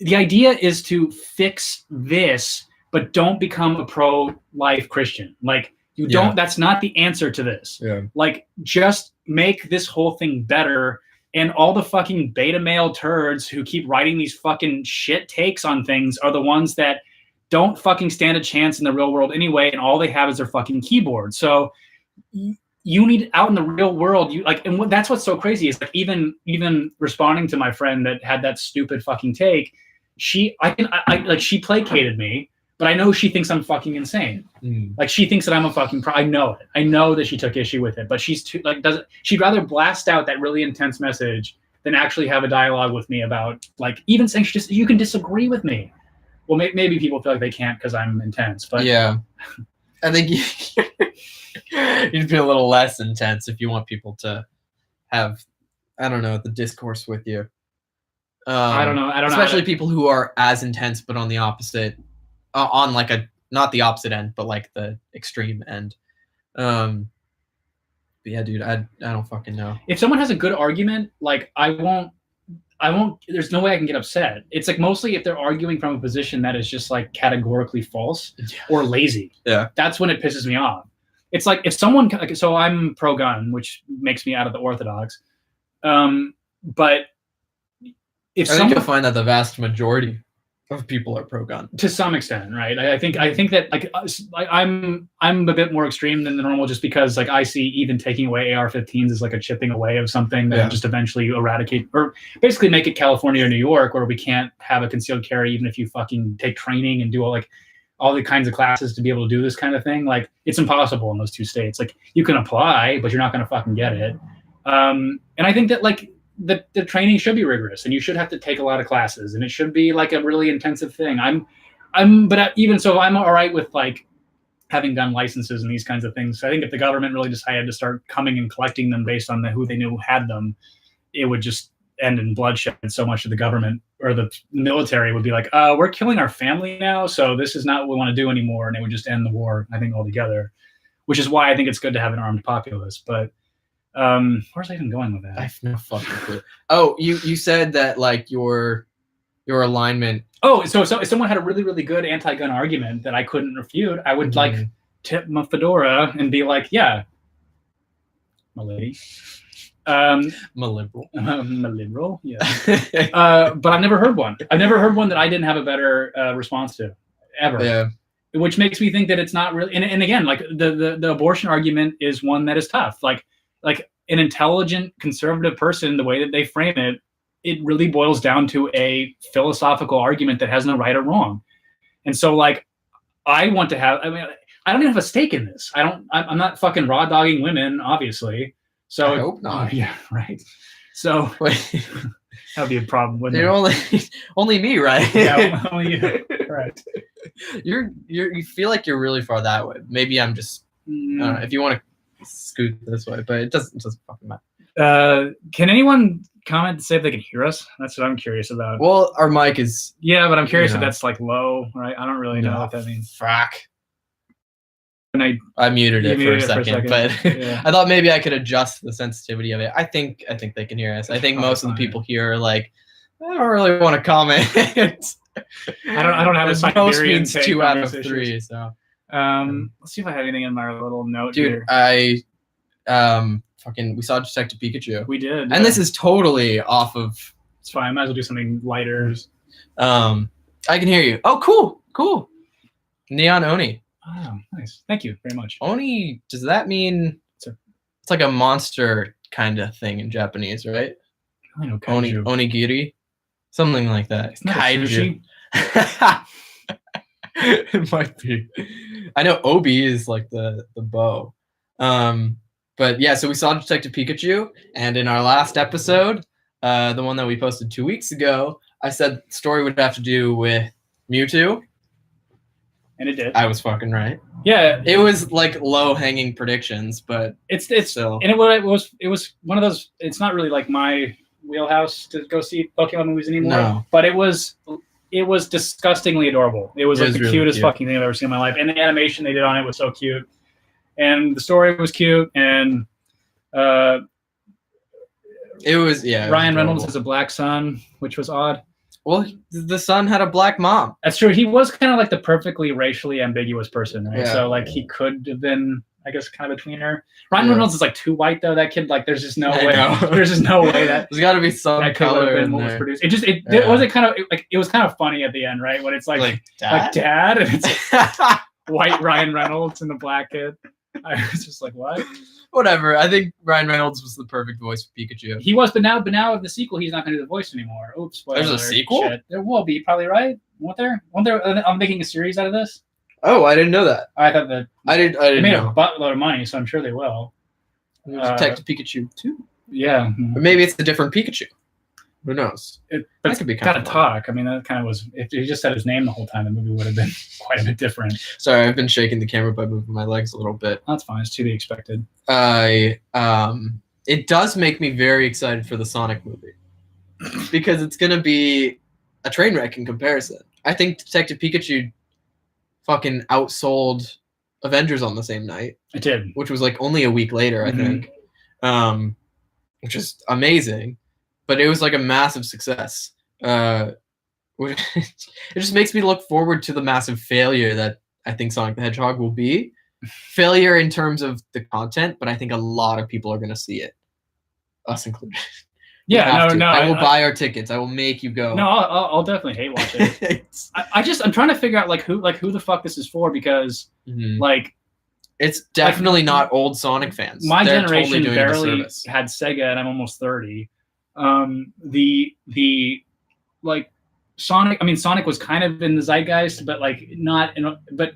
the idea is to fix this, but don't become a pro-life Christian. Like you don't, that's not the answer to this. Yeah. Like just make this whole thing better. And all the fucking beta male turds who keep writing these fucking shit takes on things are the ones that don't fucking stand a chance in the real world anyway. And all they have is their fucking keyboard. So you need out in the real world. That's what's so crazy is like even responding to my friend that had that stupid fucking take. She placated me. But I know she thinks I'm fucking insane. Like she thinks that I'm a fucking I know it. I know that she took issue with it, but she's too she'd rather blast out that really intense message than actually have a dialogue with me about like even saying you can disagree with me. Well, maybe people feel like they can't because I'm intense, but yeah, I think you'd be a little less intense if you want people to have, I don't know, the discourse with you. I don't know. Especially people who are as intense, but on the opposite. On like not the opposite end, but like the extreme end. But yeah, dude, I don't fucking know. If someone has a good argument, like I won't, there's no way I can get upset. It's like mostly if they're arguing from a position that is just like categorically false or lazy. Yeah. That's when it pisses me off. it's like if someone, like, so I'm pro-gun, which makes me out of the orthodox. But if I think someone, you'll find that the vast majority of people are pro-gun to some extent, right? I think that like I'm a bit more extreme than the normal, just because like I see even taking away AR-15s is like a chipping away of something that just eventually eradicate, or basically make it California or New York, where we can't have a concealed carry even if you fucking take training and do all the kinds of classes to be able to do this kind of thing. Like, it's impossible in those two states. Like, you can apply, but you're not going to fucking get it. And I think that like the training should be rigorous, and you should have to take a lot of classes, and it should be like a really intensive thing. But even so, I'm all right with like having gun licenses and these kinds of things. So I think if the government really decided to start coming and collecting them based on who they knew had them, it would just end in bloodshed. So much of the government or the military would be like, we're killing our family now, so this is not what we want to do anymore, and it would just end the war, I think, altogether. Which is why I think it's good to have an armed populace. But where's I even going with that? I have no fucking clue. Oh, you said that like your alignment. Oh, so if someone had a really, really good anti-gun argument that I couldn't refute, I would like tip my fedora and be like, yeah, my lady. My liberal. My liberal, yeah. But I've never heard one. I've never heard one that I didn't have a better response to, ever. Yeah. Which makes me think that it's not really. And again, like the abortion argument is one that is tough. Like an intelligent conservative person, the way that they frame it, it really boils down to a philosophical argument that has no right or wrong. And so, like, I want to have. I mean, I don't even have a stake in this. I'm not fucking raw dogging women, obviously. So I hope not. Yeah, right. So that'd be a problem, wouldn't it? Only me, right? Yeah, only you. Correct. You feel like you're really far that way. Maybe I'm just. I don't know, if you want to scoot this way, but it doesn't fucking matter. Can anyone comment to say if they can hear us? That's what I'm curious about. Well, our mic is. Yeah, but I'm curious if that's like low, right? I don't really know what that means. Fuck. And I muted it for a second, but yeah. I thought maybe I could adjust the sensitivity of it. I think they can hear us. I think most of the people here are like, I don't really want to comment. I don't have a Siberian means take 2 on out of these 3. issues. So let's see if I have anything in my little note dude, here. we saw Detective Pikachu. We did. And this is totally off of. It's fine. I might as well do something lighter. I can hear you. Oh, cool. Neon Oni. Oh, nice. Thank you very much. Oni, does that mean it's like a monster kind of thing in Japanese, right? I know kaiju. Onigiri? Something like that. Isn't that kaiju? It might be. I know Obi is like the bow. But yeah, so we saw Detective Pikachu, and in our last episode, the one that we posted 2 weeks ago, I said the story would have to do with Mewtwo. And it did. I was fucking right. Yeah, it was like low-hanging predictions, but it's still. And it was one of those. It's not really like my wheelhouse to go see Pokemon movies anymore. No. But it was disgustingly adorable. It was like the really cutest cute. fucking thing I've ever seen in my life. And the animation they did on it was so cute, and the story was cute. And it was Ryan Reynolds has a black son, which was odd. Well, the son had a black mom. That's true. He was kind of like the perfectly racially ambiguous person, right? Yeah. So like he could have been, I guess, kind of a tweener. Ryan Reynolds is like too white though. That kid, like, there's just no way. There's just no way that there's got to be some that could color have been in what there. was produced. It wasn't kind of like, it was kind of funny at the end, right? When it's like dad, and it's like white Ryan Reynolds and the black kid. I was just like, what? Whatever. I think Ryan Reynolds was the perfect voice for Pikachu. He was, but now in the sequel, he's not going to do the voice anymore. Oops. Spoiler. There's a sequel? Shit. There will be, probably, right? Won't there? I'm making a series out of this. Oh, I didn't know that. I thought that I didn't they made know. a buttload of money, so I'm sure they will. Detective Pikachu 2. Yeah. Or maybe it's a different Pikachu. Who knows? But that it's could be got to kind of talk. I mean, that kind of was. If he just said his name the whole time, the movie would have been quite a bit different. Sorry, I've been shaking the camera by moving my legs a little bit. That's fine. It's to be expected. It does make me very excited for the Sonic movie because it's gonna be a train wreck in comparison. I think Detective Pikachu fucking outsold Avengers on the same night. It did, which was like only a week later, I think, which is amazing. But it was like a massive success. It just makes me look forward to the massive failure that I think Sonic the Hedgehog will be. failure in terms of the content, but I think a lot of people are going to see it, us included. Yeah, no. I will buy our tickets. I will make you go. No, I'll definitely hate watch it. I'm trying to figure out like who the fuck this is for, because like it's definitely not old Sonic fans. My generation barely had Sega, and I'm almost 30. The like Sonic. I mean, Sonic was kind of in the zeitgeist, but like not. But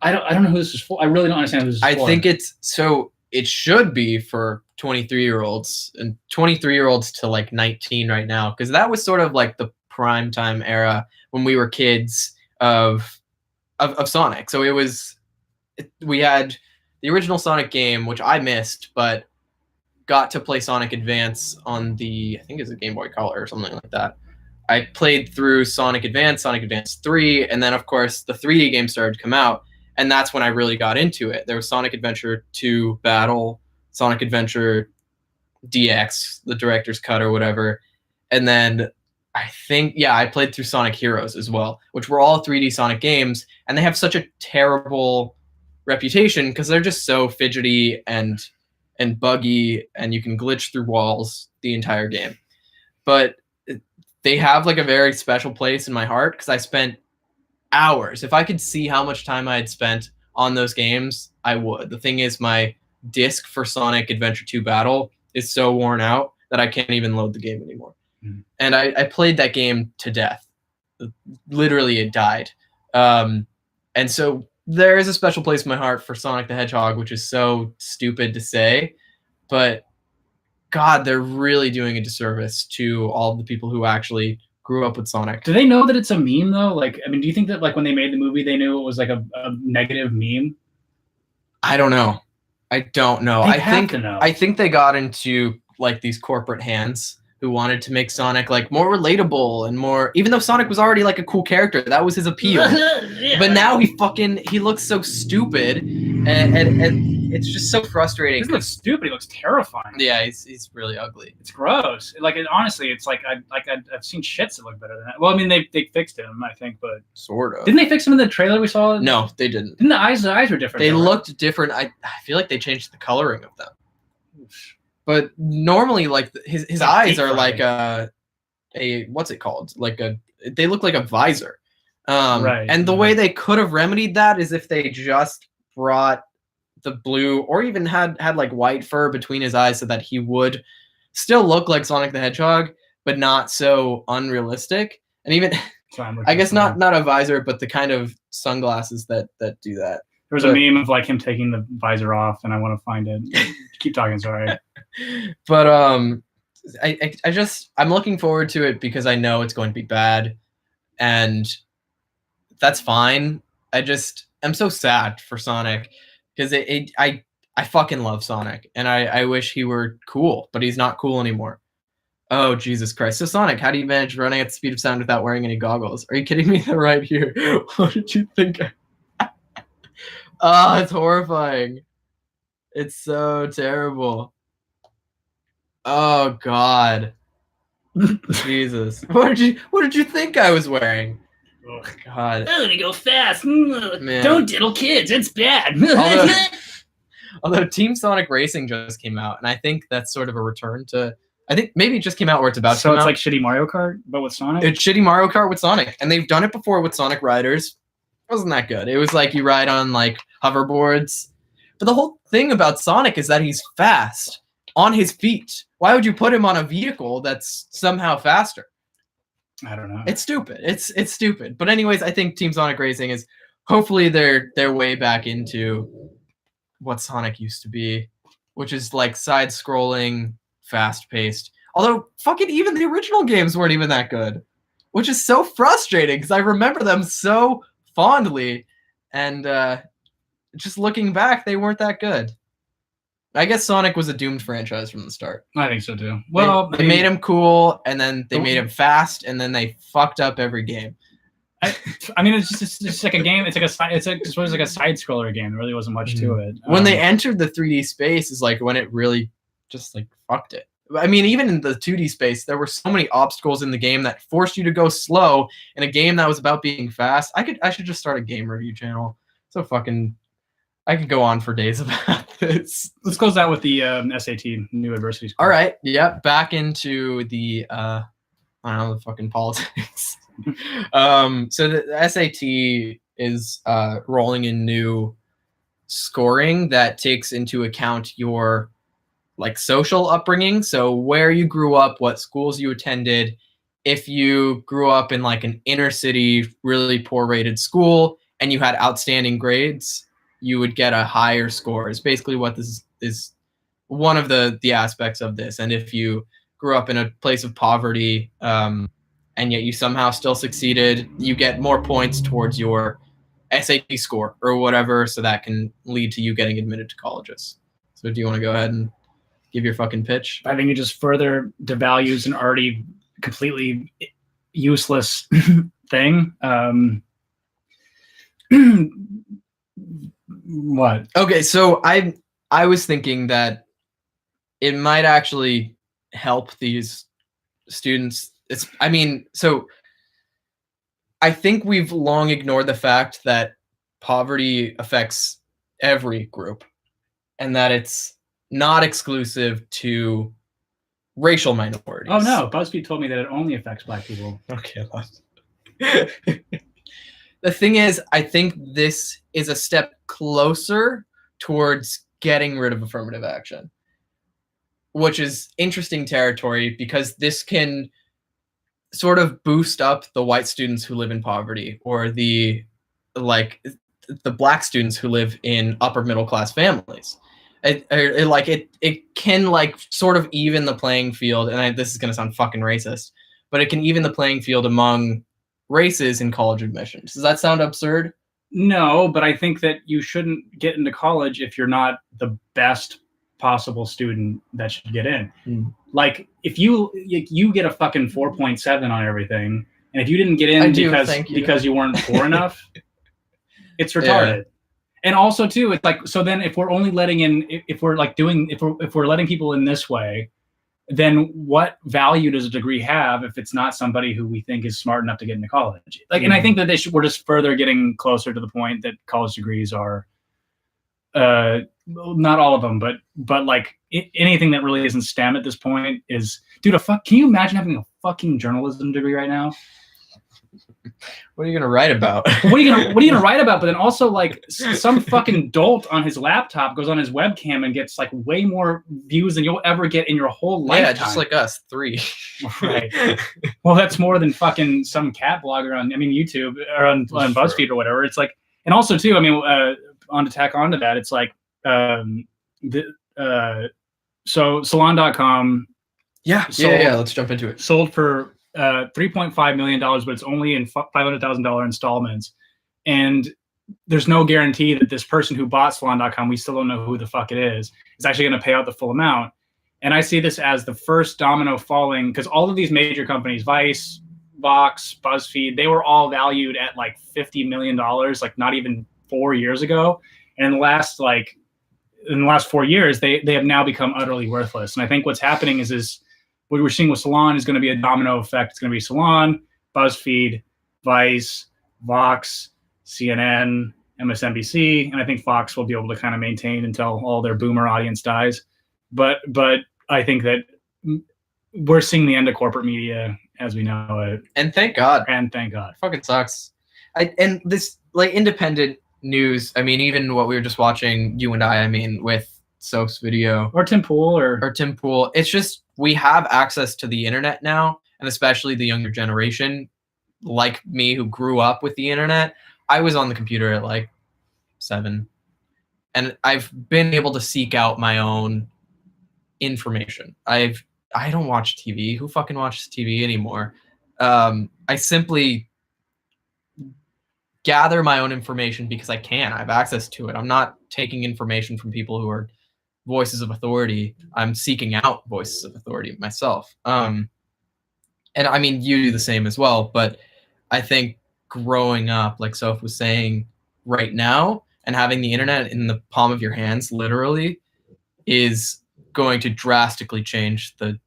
I don't know who this is for. I really don't understand who this is for. I think it should be for 23-year-olds and 23-year-olds to like 19 right now, because that was sort of like the prime time era when we were kids of Sonic. So we had the original Sonic game, which I missed, but got to play Sonic Advance on I think it's a Game Boy Color or something like that. I played through Sonic Advance 3, and then of course the 3D game started to come out, and that's when I really got into it. There was Sonic Adventure 2 Battle, Sonic Adventure DX, the director's cut or whatever. And then I played through Sonic Heroes as well, which were all 3D Sonic games, and they have such a terrible reputation because they're just so fidgety and buggy, and you can glitch through walls the entire game. But they have like a very special place in my heart because I spent hours. If I could see how much time I had spent on those games, I would. The thing is, my disc for Sonic Adventure 2 Battle is so worn out that I can't even load the game anymore. And I played that game to death. Literally, it died. And so there is a special place in my heart for Sonic the Hedgehog, which is so stupid to say, but God, they're really doing a disservice to all the people who actually grew up with Sonic. Do they know that it's a meme though? Like, I mean, do you think that like when they made the movie, they knew it was like a negative meme? I don't know. I think they got into like these corporate hands who wanted to make Sonic like more relatable and more, even though Sonic was already like a cool character, that was his appeal. Yeah. But now he looks so stupid, and it's just so frustrating. He looks stupid. He looks terrifying. Yeah, he's really ugly. It's gross. Like, honestly, it's like I've seen shits that look better than that. Well, I mean, they fixed him, I think, but sort of. Didn't they fix him in the trailer we saw? No, they didn't. Didn't the eyes were different? They looked different. I feel like they changed the coloring of them. Oof. But normally, like his eyes are like a what's it called? They look like a visor. Right. And the way they could have remedied that is if they just brought the blue, or even had like white fur between his eyes, so that he would still look like Sonic the Hedgehog, but not so unrealistic. And even I guess not a visor, but the kind of sunglasses that do that. There was a meme of like him taking the visor off, and I want to find it. Keep talking, sorry. But I'm looking forward to it because I know it's going to be bad, and that's fine. I'm so sad for Sonic because I fucking love Sonic, and I wish he were cool, but he's not cool anymore. Oh, Jesus Christ. So Sonic, how do you manage running at the speed of sound without wearing any goggles? Are you kidding me? They're right here. What did you think? Oh, it's horrifying. It's so terrible. Oh God. Jesus. What did you think I was wearing? Oh God. I'm gonna go fast. Man. Don't diddle kids. It's bad. Although Team Sonic Racing just came out, and I think that's sort of a return to. I think maybe it just came out where it's about to come out. So it's like shitty Mario Kart, but with Sonic? It's shitty Mario Kart with Sonic. And they've done it before with Sonic Riders. It wasn't that good. It was like you ride on like hoverboards. But the whole thing about Sonic is that he's fast on his feet. Why would you put him on a vehicle that's somehow faster? I don't know. It's stupid. It's stupid. But anyways, I think Team Sonic Racing is hopefully they're way back into what Sonic used to be, which is like side-scrolling, fast-paced. Although fucking even the original games weren't even that good, which is so frustrating because I remember them so fondly, and just looking back, they weren't that good. I guess Sonic was a doomed franchise from the start. I think so too. Well, they made him cool, and then they made him fast, and then they fucked up every game. I mean, it's just like a game. It's like a side scroller game. There really wasn't much to it. When they entered the 3D space is like when it really just like fucked it. I mean, even in the 2D space, there were so many obstacles in the game that forced you to go slow in a game that was about being fast. I should just start a game review channel. So fucking, I could go on for days about this. Let's close out with the SAT, New Adversity Score. All right. Yep. Back into the I don't know, the fucking politics. So the SAT is rolling in new scoring that takes into account your like social upbringing. So where you grew up, what schools you attended. If you grew up in like an inner city, really poor rated school and you had outstanding grades, you would get a higher score. It's basically what this is one of the aspects of this. And if you grew up in a place of poverty, and yet you somehow still succeeded, you get more points towards your SAT score or whatever, so that can lead to you getting admitted to colleges. So do you want to go ahead and give your fucking pitch? I think it just further devalues an already completely useless thing. What? Okay, so I was thinking that it might actually help these students. So I think we've long ignored the fact that poverty affects every group and that it's not exclusive to racial minorities. Oh no, BuzzFeed told me that it only affects Black people. Okay. The thing is, I think this is a step closer towards getting rid of affirmative action, which is interesting territory because this can sort of boost up the white students who live in poverty or the Black students who live in upper middle class families. It can like sort of even the playing field, and this is going to sound fucking racist, but it can even the playing field among races in college admissions. Does that sound absurd? No, but I think that you shouldn't get into college if you're not the best possible student that should get in. Like if you get a fucking 4.7 on everything, and if you didn't get in because you weren't poor enough, it's retarded. Yeah. And also too, it's like, so then if we're only letting in, if we're letting people in this way, then what value does a degree have if it's not somebody who we think is smart enough to get into college? Like, and I think that we're just further getting closer to the point that college degrees are, not all of them, but like anything that really isn't STEM at this point is, dude, can you imagine having a fucking journalism degree right now? What are you gonna write about? what are you gonna write about? But then also like some fucking dolt on his laptop goes on his webcam and gets like way more views than you'll ever get in your whole lifetime. Yeah, just like us, 3. Right. Well, that's more than fucking some cat blogger on YouTube or on BuzzFeed or whatever. It's like, and also too, on to tack onto that, it's like so salon.com. Yeah, let's jump into it. Sold for $3.5 million, but it's only in $500,000 installments. And there's no guarantee that this person who bought salon.com, we still don't know who the fuck it is actually going to pay out the full amount. And I see this as the first domino falling, because all of these major companies, Vice, Vox, BuzzFeed, they were all valued at like $50 million, like not even 4 years ago. And in the last 4 years, they have now become utterly worthless. And I think what's happening is what we're seeing with Salon is going to be a domino effect. It's going to be Salon, BuzzFeed, Vice, Vox, CNN, MSNBC, and I think Fox will be able to kind of maintain until all their boomer audience dies. But I think that we're seeing the end of corporate media as we know it. And thank God. Fucking sucks. And this like independent news, even what we were just watching, you and I with Soap's video. Or Tim Pool. It's just, we have access to the internet now, and especially the younger generation, like me, who grew up with the internet. I was on the computer at like 7, and I've been able to seek out my own information. I don't watch TV. Who fucking watches TV anymore? I simply gather my own information because I can. I have access to it. I'm not taking information from people who are voices of authority. I'm seeking out voices of authority myself. And you do the same as well. But I think growing up, like Soph was saying, right now, and having the internet in the palm of your hands, literally, is going to drastically change the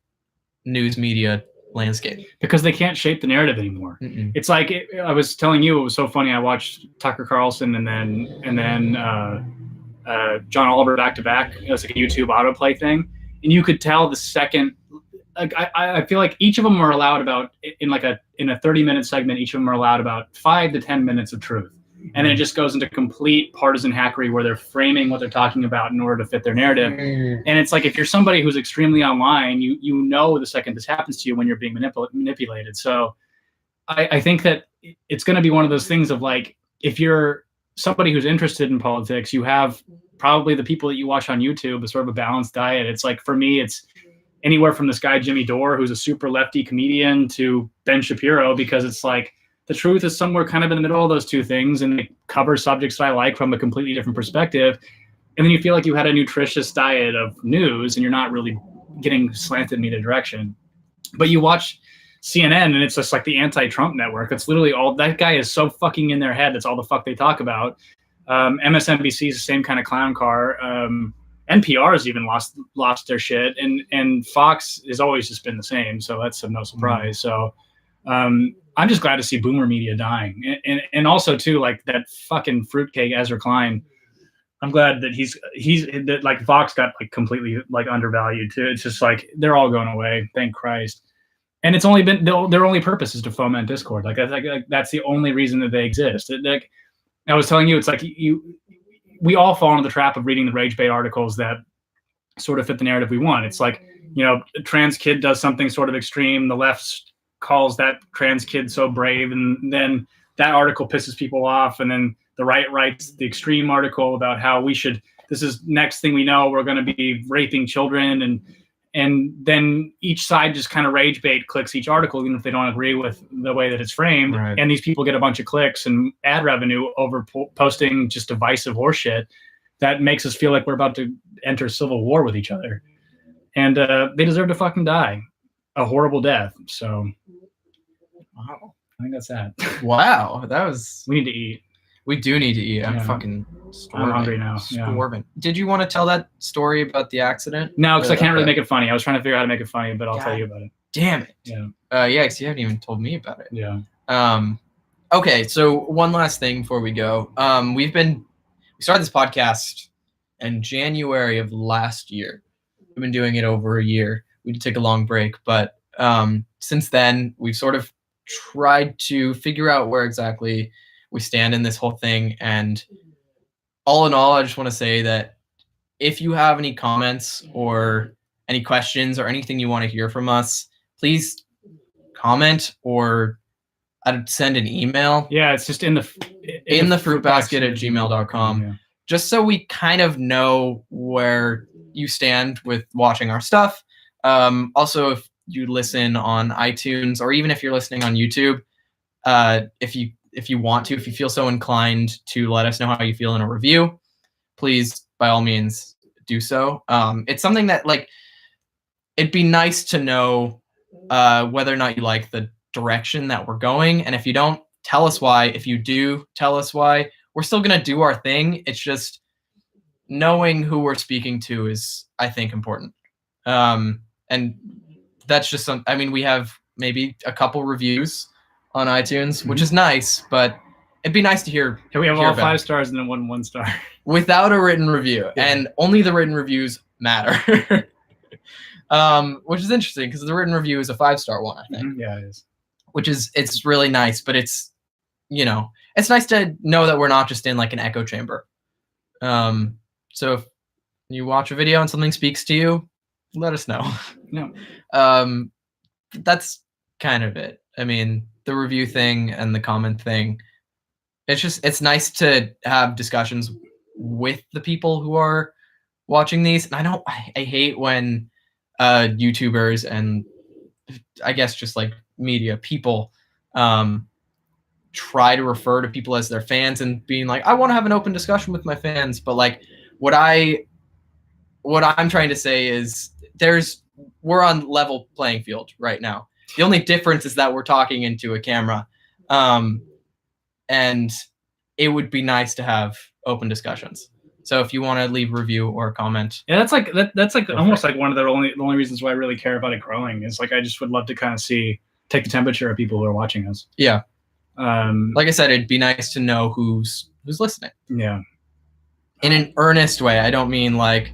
news media landscape, because they can't shape the narrative anymore. It's like I was telling you, it was so funny. I watched Tucker Carlson and then John Oliver back to back. It was like a YouTube autoplay thing, and you could tell the second. Like I feel like each of them are allowed about in a 30-minute segment. Each of them are allowed about 5 to 10 minutes of truth, and then it just goes into complete partisan hackery where they're framing what they're talking about in order to fit their narrative. And it's like if you're somebody who's extremely online, you know the second this happens to you when you're being manipulated. So I think that it's going to be one of those things of like if you're somebody who's interested in politics, you have probably the people that you watch on YouTube, a sort of a balanced diet. It's like for me, it's anywhere from this guy Jimmy Dore, who's a super lefty comedian, to Ben Shapiro, because it's like the truth is somewhere kind of in the middle of those two things, and they cover subjects that I like from a completely different perspective. And then you feel like you had a nutritious diet of news, and you're not really getting slanted in either direction. But you watch CNN, and it's just like the anti-Trump network. It's literally all that guy is so fucking in their head. That's all the fuck they talk about. MSNBC is the same kind of clown car. NPR has even lost their shit, and Fox has always just been the same, so that's no surprise. So I'm just glad to see boomer media dying, and also too like that fucking fruitcake Ezra Klein. I'm glad that he's that like Fox got like completely like undervalued too. It's just like they're all going away, thank Christ. And it's only been their only purpose is to foment discord. Like that's the only reason that they exist. Like I was telling you, it's like we all fall into the trap of reading the rage bait articles that sort of fit the narrative we want. It's like, a trans kid does something sort of extreme. The left calls that trans kid so brave. And then that article pisses people off. And then the right writes the extreme article about how this is next thing we know, we're going to be raping children. And then each side just kind of rage bait clicks each article, even if they don't agree with the way that it's framed. Right. And these people get a bunch of clicks and ad revenue over posting just divisive horseshit that makes us feel like we're about to enter civil war with each other. And they deserve to fucking die a horrible death. So, wow, I think that's that. Wow, that was. We need to eat. We do need to eat. I'm fucking starving. I'm hungry now. Starving. Yeah. Did you want to tell that story about the accident? No, because I can't really make it funny. I was trying to figure out how to make it funny, but I'll tell you about it. Damn it. Yeah. Yeah, because you haven't even told me about it. Yeah. Okay, so one last thing before we go. We started this podcast in January of last year. We've been doing it over a year. We did take a long break, but since then, we've sort of tried to figure out where exactly we stand in this whole thing. And all in all, I just want to say that if you have any comments or any questions or anything you want to hear from us, please comment or I'd send an email. Yeah, it's just in the fruitbasket@gmail.com. Yeah. Just so we kind of know where you stand with watching our stuff. Also, if you listen on iTunes or even if you're listening on YouTube, if you want to, if you feel so inclined to let us know how you feel in a review, please, by all means, do so. It's something that, like, it'd be nice to know whether or not you like the direction that we're going. And if you don't, tell us why. If you do, tell us why. We're still going to do our thing. It's just knowing who we're speaking to is, I think, important. And that's just we have maybe a couple reviews on iTunes, which is nice, but it'd be nice to hear. We have all 5 stars and then 1 star without a written review, and only the written reviews matter. Which is interesting because the written review is a 5-star one, I think. Yeah, it is. It's really nice, but it's nice to know that we're not just in like an echo chamber. So if you watch a video and something speaks to you, let us know. No. That's kind of it. I mean, the review thing and the comment thing, it's nice to have discussions with the people who are watching these. And I hate when YouTubers and I guess just like media people try to refer to people as their fans and being like, I want to have an open discussion with my fans. But like what I'm trying to say is we're on level playing field right now. The only difference is that we're talking into a camera. And it would be nice to have open discussions. So if you want to leave a review or a comment. Yeah, that's like almost like one of the only reasons why I really care about it growing is like I just would love to kind of take the temperature of people who are watching us. Yeah. Like I said, it'd be nice to know who's listening. Yeah. in an earnest way. I don't mean like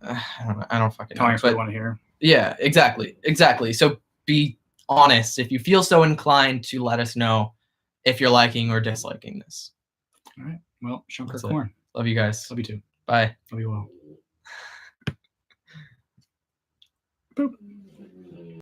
I don't fucking know. Telling us what But you want to hear. yeah, exactly. So be honest. If you feel so inclined to let us know if you're liking or disliking this. All right. Well, Shunker That's it. Corn. Love you guys. Love you too. Bye. Love you all. Boop.